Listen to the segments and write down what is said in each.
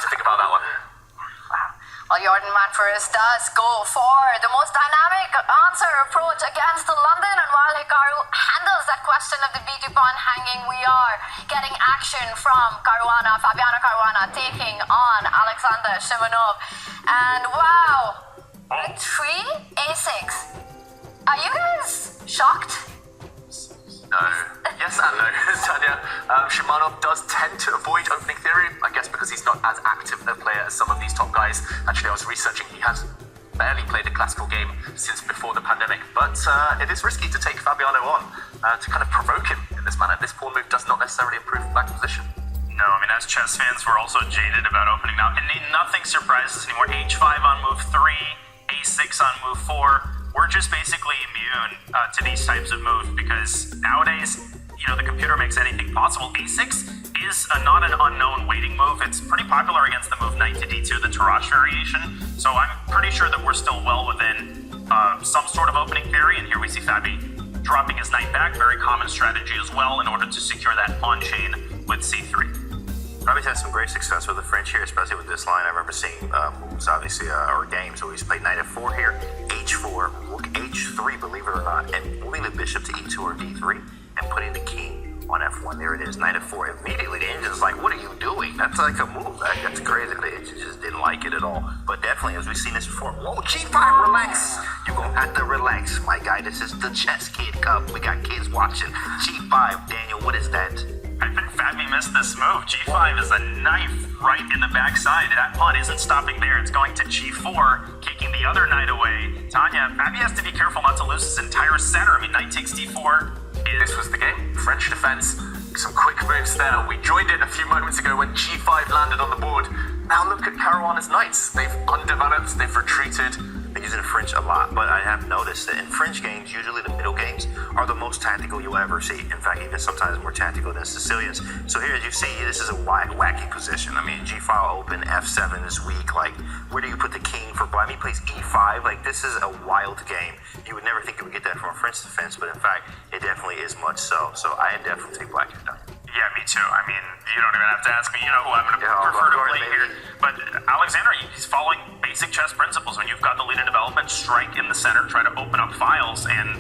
to think about that one. Well, Jordan Manfors does go for the most dynamic answer approach against the London, and while Hikaru handles that question of the B2 pawn hanging, we are getting action from Caruana, Fabiano Caruana taking on Aleksandr Shimanov. And wow, a 3 A6. Are you guys shocked? No. Yes and no, Tanya. Shimanov does tend to avoid opening theory, I guess because he's not as active a player as some of these top guys. Actually, I was researching, he has barely played a classical game since before the pandemic, but it is risky to take Fabiano on, to kind of provoke him in this manner. This pawn move does not necessarily improve black position. No, I mean, as chess fans, we're also jaded about opening now, and nothing surprises anymore. H5 on move 3, A6 on move 4. We're just basically immune to these types of moves because nowadays, you know, the computer makes anything possible. A6 is not an unknown waiting move. It's pretty popular against the move knight to d2, the Tarrasch variation. So I'm pretty sure that we're still well within some sort of opening theory. And here we see Fabi dropping his knight back, very common strategy as well in order to secure that pawn chain with c3. Fabi's had some great success with the French here, especially with this line. I remember seeing moves, obviously, or games. So he's played knight f4 here, h4, rook h3, believe it or not, and moving the bishop to e2 or d3, and putting the king on f1. There it is, knight f4. Immediately, the engine's like, what are you doing? That's like a move. That's crazy. The engine just didn't like it at all. But definitely, as we've seen this before, whoa, g5, relax. You're going to have to relax, my guy. This is the ChessKid Cup. We got kids watching. g5, Daniel, what is that? I think Fabi missed this move. G5 is a knife right in the backside. That pawn isn't stopping there. It's going to G4, kicking the other knight away. Tanya, Fabi has to be careful not to lose his entire center. I mean, knight takes D4. This was the game. French defense. Some quick moves there. We joined it a few moments ago when G5 landed on the board. Now look at Caruana's knights. They've undeveloped, they've retreated. They're using French a lot, but I have noticed that in French games, usually the middle games are the most tactical you'll ever see. In fact, even sometimes more tactical than Sicilians. So here, as you see, this is a wacky position. I mean, G5 open, F7 is weak. Like, where do you put the king for black? He plays E5. Like, this is a wild game. You would never think you would get that from a French defense, but in fact, it definitely is much so. So I definitely take black here, Done. Yeah, me too. I mean, you don't even have to ask me. You know who I'm going to prefer to play here. But Alexander, he's following basic chess principles. When you've got the lead in development, strike in the center, try to open up files, and,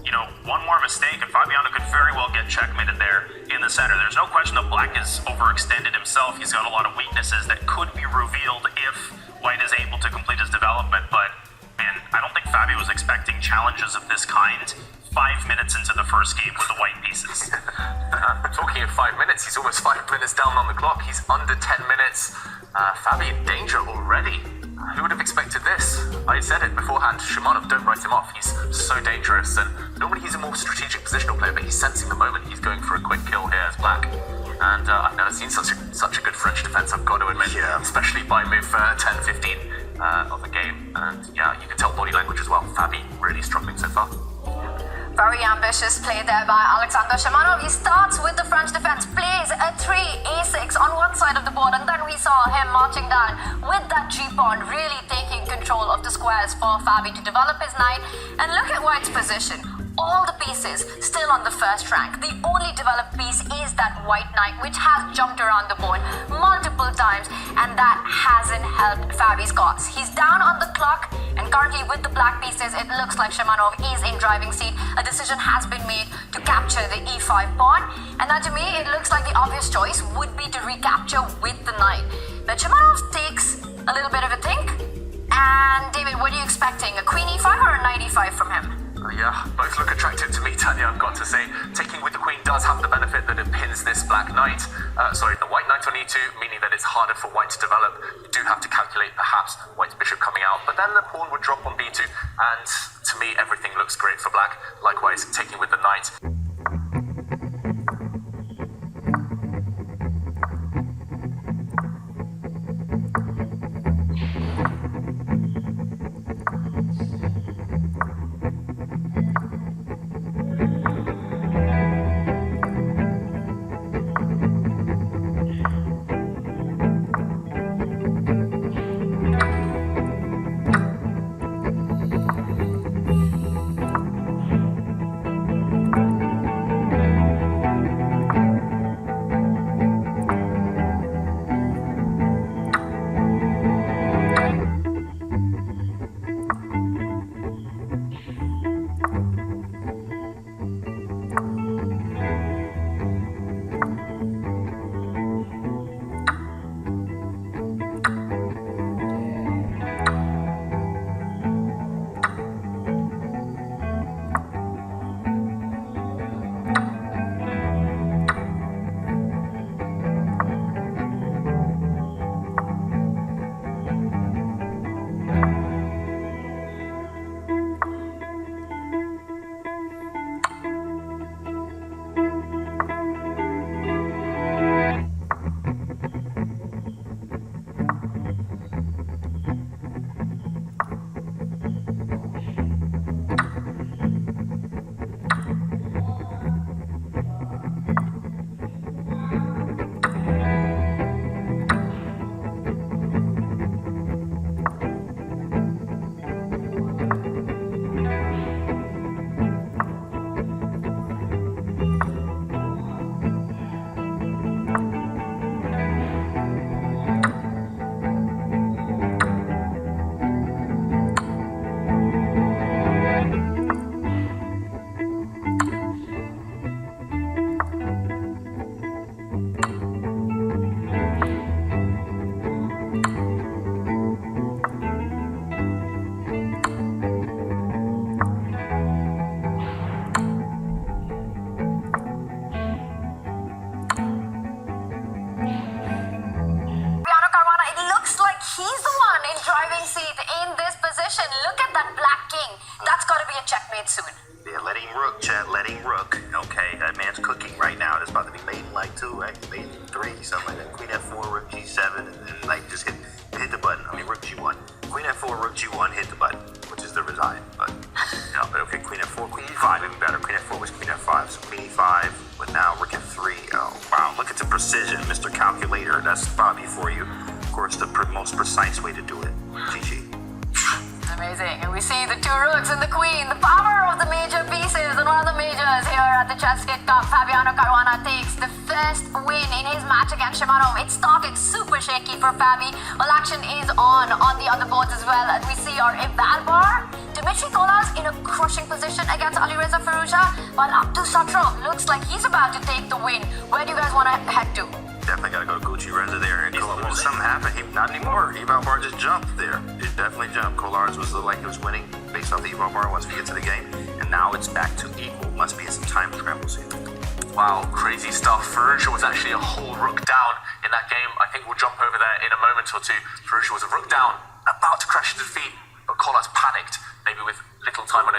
you know, one more mistake, and Fabiano could very well get checkmated there in the center. There's no question that black is overextended himself. He's got a lot of weaknesses that could be revealed if white is able to complete his development. But, man, I don't think Fabi was expecting challenges of this kind 5 minutes into the first game with the white pieces. Talking of 5 minutes, he's almost 5 minutes down on the clock. He's under 10 minutes. Fabi in danger already. Who would have expected this? I said it beforehand. Shimanov, don't write him off. He's so dangerous, and normally he's a more strategic positional player, but he's sensing the moment. He's going for a quick kill here as black. And I've never seen such a good French defense, I've got to admit. Yeah. Especially by move 10-15 of the game. And yeah, you can tell body language as well. Fabi really struggling so far. Very ambitious play there by Aleksandr Shimanov. He starts with the French defense, plays a 3 A6 on one side of the board, and then we saw him marching down with that G-pawn, really taking control of the squares for Fabi to develop his knight. And look at white's position. All the pieces still on the first rank. The only developed piece is that white knight, which has jumped around the board multiple times, and that hasn't helped Fabi's cause. He's down on the clock, and currently with the black pieces, it looks like Shimanov is in driving seat. A decision has been made to capture the E5 pawn, and now to me, it looks like the obvious choice would be to recapture with the knight. But Shimanov takes a little bit of a think. And David, what are you expecting? A queen E5 or a knight E5 from him? Yeah, both look attractive to me, Tanya, I've got to say. Taking with the queen does have the benefit that it pins this black knight. The white knight on e2, meaning that it's harder for white to develop. You do have to calculate, perhaps, white's bishop coming out, but then the pawn would drop on b2, and to me, everything looks great for black. Likewise, taking with the knight. soon. Yeah, letting rook, chat, letting rook. Okay, that man's cooking right now. That's about to be mate in like 2, right? Mate in 3, something like that. Queen F4, rook G7, and then like just hit the button. I mean, rook G1. Queen F4, rook G1, hit the button, which is the resign button. No, but okay, Queen F4, Queen E5, even better. Queen F4 was Queen F5, so Queen E5, but now rook F3. Oh, wow, look at the precision, Mr. Calculator. That's Bobby for you. Of course, the most precise way to do it. GG. Amazing. And we see the 2 rooks and the queen, the power of the major pieces. And one of the majors here at the ChessKid Cup, Fabiano Caruana takes the first win in his match against Shimanov. It started super shaky for Fabi. Well, action is on the other boards as well. And we see our eval bar, Dmitry Kolarz in a crushing position against Alireza Firouzja, while Abdul Satrov looks like he's about to take the win. Where do you guys want to head to? Definitely gotta go to Gucci Reza there. And something happened. Not anymore. Eval bar just jumped there. It definitely jumped. Kolarz was like he was winning based off the eval bar once we get to the game. And now it's back to equal. Must be some time scrambles here. Wow, crazy stuff. Firouzja was actually a whole rook down in that game. I think we'll jump over there in a moment or two. Firouzja was a rook down, about to crash to defeat, but Kolarz panicked, maybe with little time on his